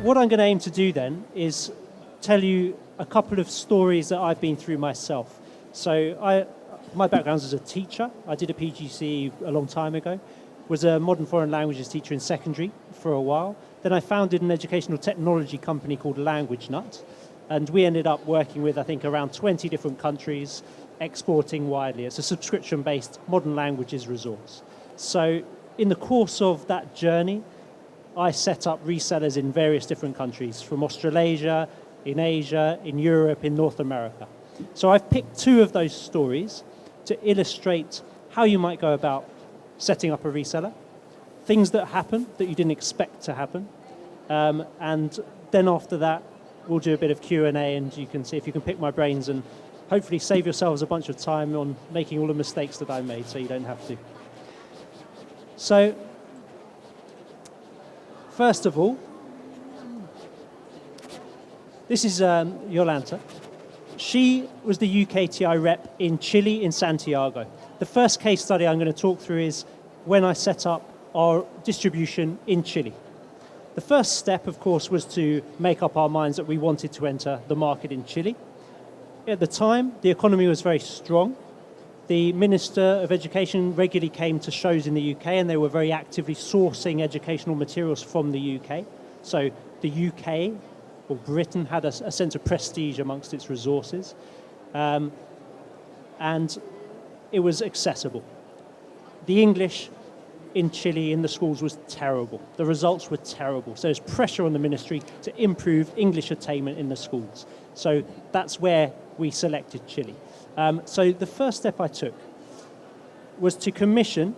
what I'm going to aim to do then is tell you a couple of stories that I've been through myself. So my background is as a teacher. I did a PGCE a long time ago, was a modern foreign languages teacher in secondary for a while. Then I founded an educational technology company called LanguageNut, and we ended up working with, I think, around 20 different countries, exporting widely. It's a subscription-based modern languages resource. So in the course of that journey, I set up resellers in various different countries, from Australasia, in Asia, in Europe, in North America. So I've picked two of those stories to illustrate how you might go about setting up a reseller, things that happen that you didn't expect to happen, and then after that, we'll do a bit of Q&A, and you can see if you can pick my brains and hopefully save yourselves a bunch of time on making all the mistakes that I made so you don't have to. So, first of all, this is Yolanta. She was the UKTI rep in Chile, in Santiago. The first case study I'm going to talk through is when I set up our distribution in Chile. The first step, of course, was to make up our minds that we wanted to enter the market in Chile. At the time, the economy was very strong. The Minister of Education regularly came to shows in the UK, and they were very actively sourcing educational materials from the UK. So the UK, or Britain, had a sense of prestige amongst its resources. And it was accessible. The English in Chile in the schools was terrible. The results were terrible. So there's pressure on the ministry to improve English attainment in the schools. So that's where we selected Chile. So the first step I took was to commission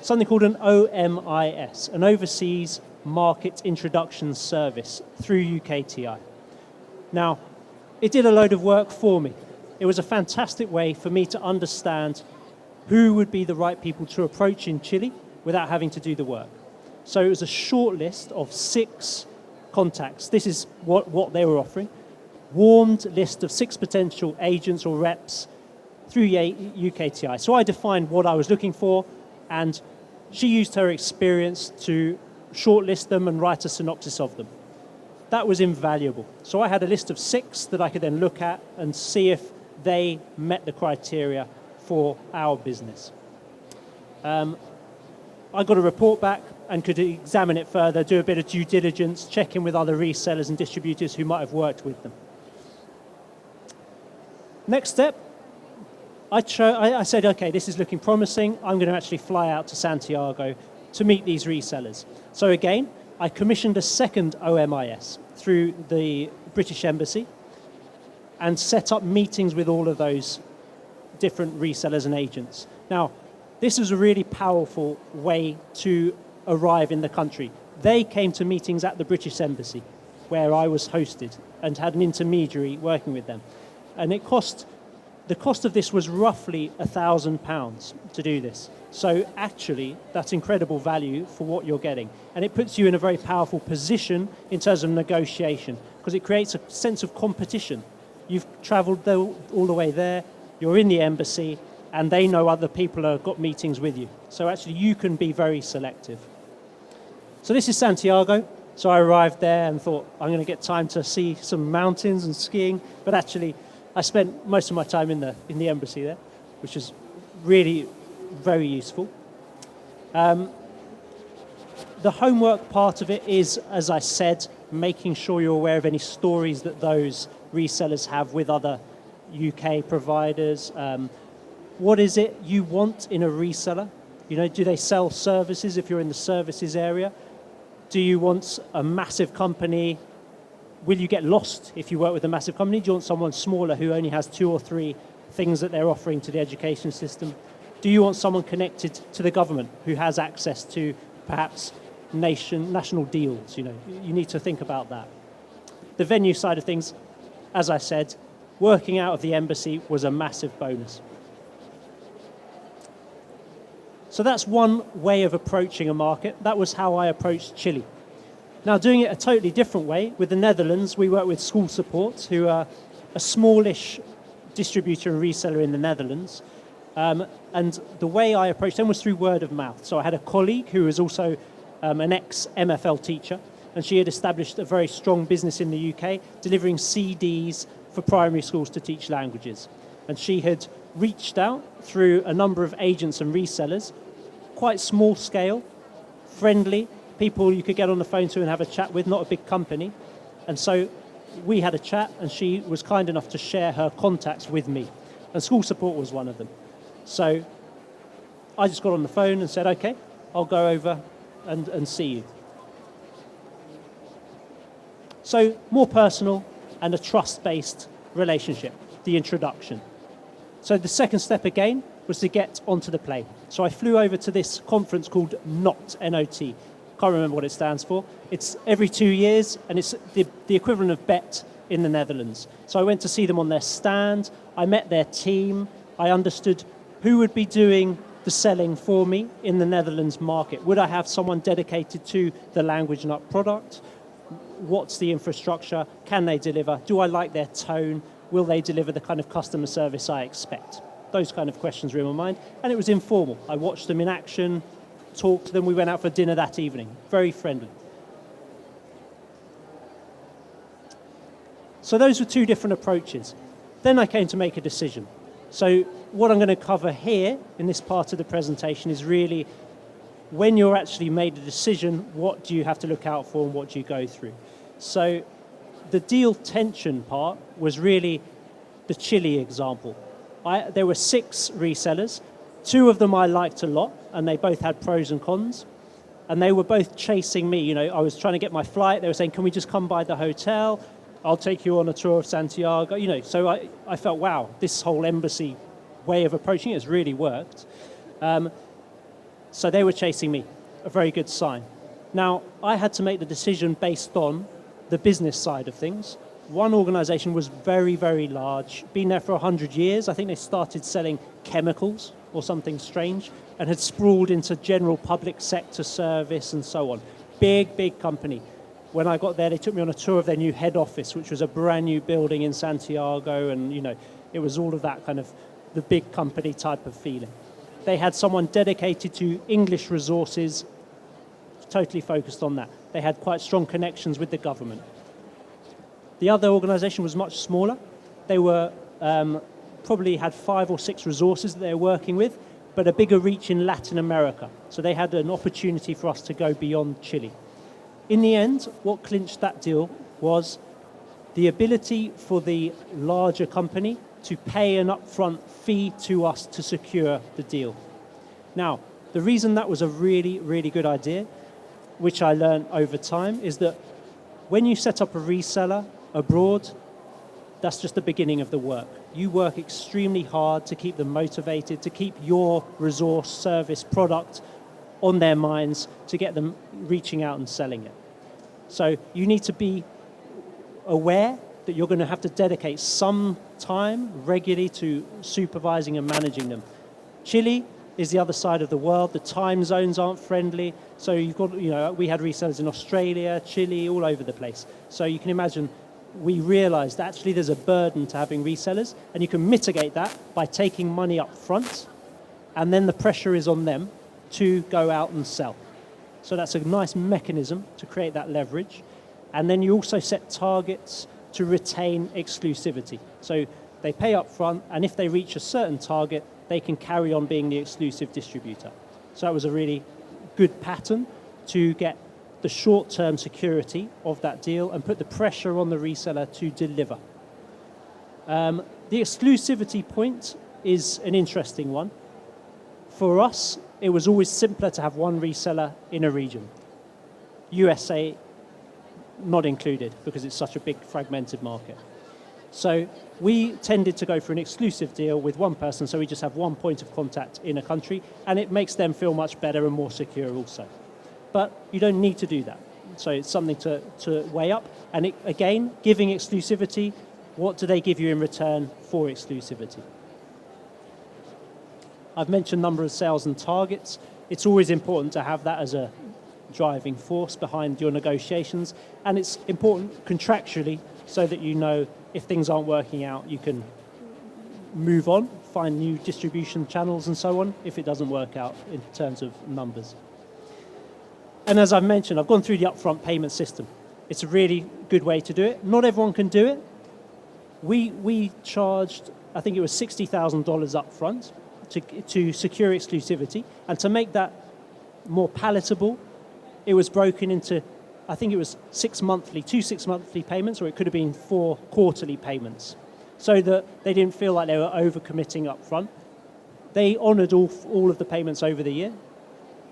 something called an OMIS, an Overseas Market Introduction Service, through UKTI. Now, it did a load of work for me. It was a fantastic way for me to understand who would be the right people to approach in Chile without having to do the work. So it was a short list of 6 contacts. This is what they were offering. Warmed list of 6 potential agents or reps through UKTI. So I defined what I was looking for, and she used her experience to shortlist them and write a synopsis of them. That was invaluable. So I had a list of 6 that I could then look at and see if they met the criteria for our business. I got a report back and could examine it further, do a bit of due diligence, check in with other resellers and distributors who might have worked with them. Next step, I said, okay, this is looking promising. I'm going to actually fly out to Santiago to meet these resellers. So again, I commissioned a second OMIS through the British Embassy and set up meetings with all of those different resellers and agents. Now, this was a really powerful way to arrive in the country. They came to meetings at the British Embassy, where I was hosted, and had an intermediary working with them. And the cost of this was roughly £1,000 to do this. So actually, that's incredible value for what you're getting. And it puts you in a very powerful position in terms of negotiation, because it creates a sense of competition. You've traveled all the way there, you're in the embassy, and they know other people have got meetings with you. So actually, you can be very selective. So this is Santiago. So I arrived there and thought, I'm going to get time to see some mountains and skiing. But actually, I spent most of my time in the embassy there, which is really very useful. The homework part of it is, as I said, making sure you're aware of any stories that those resellers have with other UK providers. What is it you want in a reseller? You know, do they sell services if you're in the services area? Do you want a massive company? Will you get lost if you work with a massive company? Do you want someone smaller who only has 2 or 3 things that they're offering to the education system? Do you want someone connected to the government who has access to perhaps national deals? You know, you need to think about that. The venue side of things, as I said, working out of the embassy was a massive bonus. So that's one way of approaching a market. That was how I approached Chile. Now, doing it a totally different way, with the Netherlands, we work with School Support, who are a smallish distributor and reseller in the Netherlands. And the way I approached them was through word of mouth. So I had a colleague who was also an ex-MFL teacher, and she had established a very strong business in the UK, delivering CDs for primary schools to teach languages. And she had reached out through a number of agents and resellers, quite small scale, friendly, people you could get on the phone to and have a chat with, not a big company. And so we had a chat, and she was kind enough to share her contacts with me. And school support was one of them. So I just got on the phone and said, okay, I'll go over and see you. So more personal and a trust-based relationship, the introduction. So the second step again was to get onto the plane. So I flew over to this conference called NOT, N-O-T. Can't remember what it stands for. It's every 2 years, and it's the equivalent of BET in the Netherlands. So I went to see them on their stand. I met their team. I understood who would be doing the selling for me in the Netherlands market. Would I have someone dedicated to the Language Nut product? What's the infrastructure? Can they deliver? Do I like their tone? Will they deliver the kind of customer service I expect? Those kind of questions were in my mind, and it was informal. I watched them in action, talked to them. We went out for dinner that evening. Very friendly. So those were two different approaches. Then I came to make a decision. So what I'm going to cover here in this part of the presentation is really when you're actually made a decision, what do you have to look out for and what do you go through? So the deal tension part was really the Chile example. There were 6 resellers. 2 of them I liked a lot, and they both had pros and cons. And they were both chasing me. You know, I was trying to get my flight. They were saying, can we just come by the hotel? I'll take you on a tour of Santiago. You know, so I felt, wow, this whole embassy way of approaching it has really worked. So they were chasing me, a very good sign. Now, I had to make the decision based on the business side of things. One organization was very, very large, been there for 100 years. I think they started selling chemicals or something strange and had sprawled into general public sector service and so on. Big, big company. When I got there, they took me on a tour of their new head office, which was a brand new building in Santiago, and you know, it was all of that kind of the big company type of feeling. They had someone dedicated to English resources, totally focused on that. They had quite strong connections with the government. The other organization was much smaller. They were probably had 5 or 6 resources that they were working with, but a bigger reach in Latin America. So they had an opportunity for us to go beyond Chile. In the end, what clinched that deal was the ability for the larger company to pay an upfront fee to us to secure the deal. Now, the reason that was a really, really good idea, which I learned over time, is that when you set up a reseller abroad, that's just the beginning of the work. You work extremely hard to keep them motivated, to keep your resource, service, product on their minds, to get them reaching out and selling it. So you need to be aware that you're going to have to dedicate some time regularly to supervising and managing them. Chile is the other side of the world. The time zones aren't friendly. So you've got, you know, we had resellers in Australia, Chile, all over the place. So you can imagine we realized actually there's a burden to having resellers, and you can mitigate that by taking money up front, and then the pressure is on them to go out and sell. So that's a nice mechanism to create that leverage. And then you also set targets to retain exclusivity. So they pay up front, and if they reach a certain target, they can carry on being the exclusive distributor. So that was a really good pattern to get the short-term security of that deal and put the pressure on the reseller to deliver. The exclusivity point is an interesting one. For us, it was always simpler to have one reseller in a region. USA not included because it's such a big fragmented market. So we tended to go for an exclusive deal with one person, so we just have one point of contact in a country, and it makes them feel much better and more secure also. But you don't need to do that. So it's something to weigh up. And it, again, giving exclusivity, what do they give you in return for exclusivity? I've mentioned number of sales and targets. It's always important to have that as a driving force behind your negotiations. And it's important contractually so that you know if things aren't working out, you can move on, find new distribution channels and so on if it doesn't work out in terms of numbers. And as I've mentioned, I've gone through the upfront payment system. It's a really good way to do it. Not everyone can do it. We charged, I think it was $60,000 up front to secure exclusivity. And to make that more palatable, it was broken into, I think it was 6 monthly payments, or it could have been 4 quarterly payments, so that they didn't feel like they were overcommitting up front. They honoured all of the payments over the year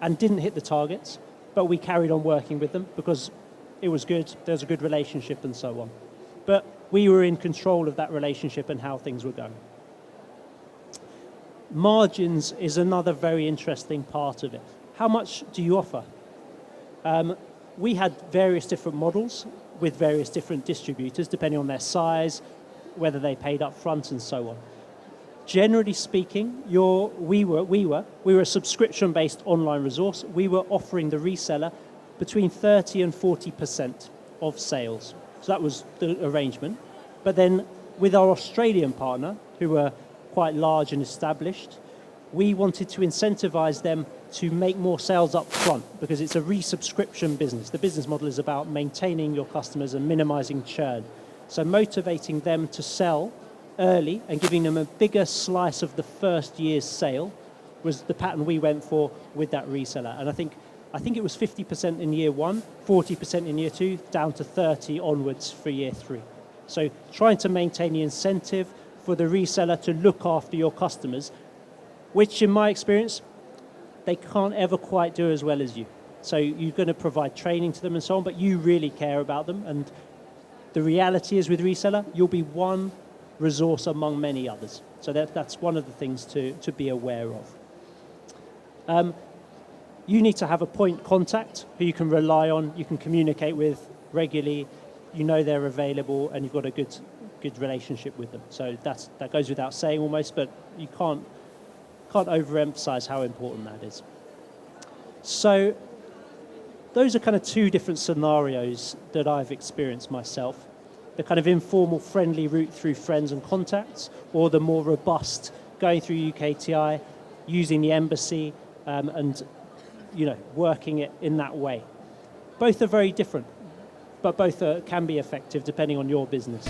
and didn't hit the targets, but we carried on working with them because it was good, there was a good relationship and so on. But we were in control of that relationship and how things were going. Margins is another very interesting part of it. How much do you offer? We had various different models with various different distributors, depending on their size, whether they paid up front and so on. Generally speaking, we were a subscription-based online resource. We were offering the reseller between 30 and 40% of sales. So that was the arrangement. But then with our Australian partner, who were quite large and established, we wanted to incentivize them to make more sales up front because it's a resubscription business. The business model is about maintaining your customers and minimizing churn. So motivating them to sell early and giving them a bigger slice of the first year's sale was the pattern we went for with that reseller. And I think it was 50% in year 1, 40% in year 2, down to 30 onwards for year 3. So trying to maintain the incentive for the reseller to look after your customers, which in my experience, they can't ever quite do as well as you. So you're going to provide training to them and so on, but you really care about them. And the reality is with reseller, you'll be one resource among many others. So that's one of the things to be aware of. You need to have a point contact who you can rely on, you can communicate with regularly, you know they're available, and you've got a good relationship with them. So that goes without saying almost, but you can't overemphasize how important that is. So those are kind of 2 different scenarios that I've experienced myself. The kind of informal, friendly route through friends and contacts, or the more robust, going through UKTI, using the embassy, and working it in that way. Both are very different, but both can be effective depending on your business.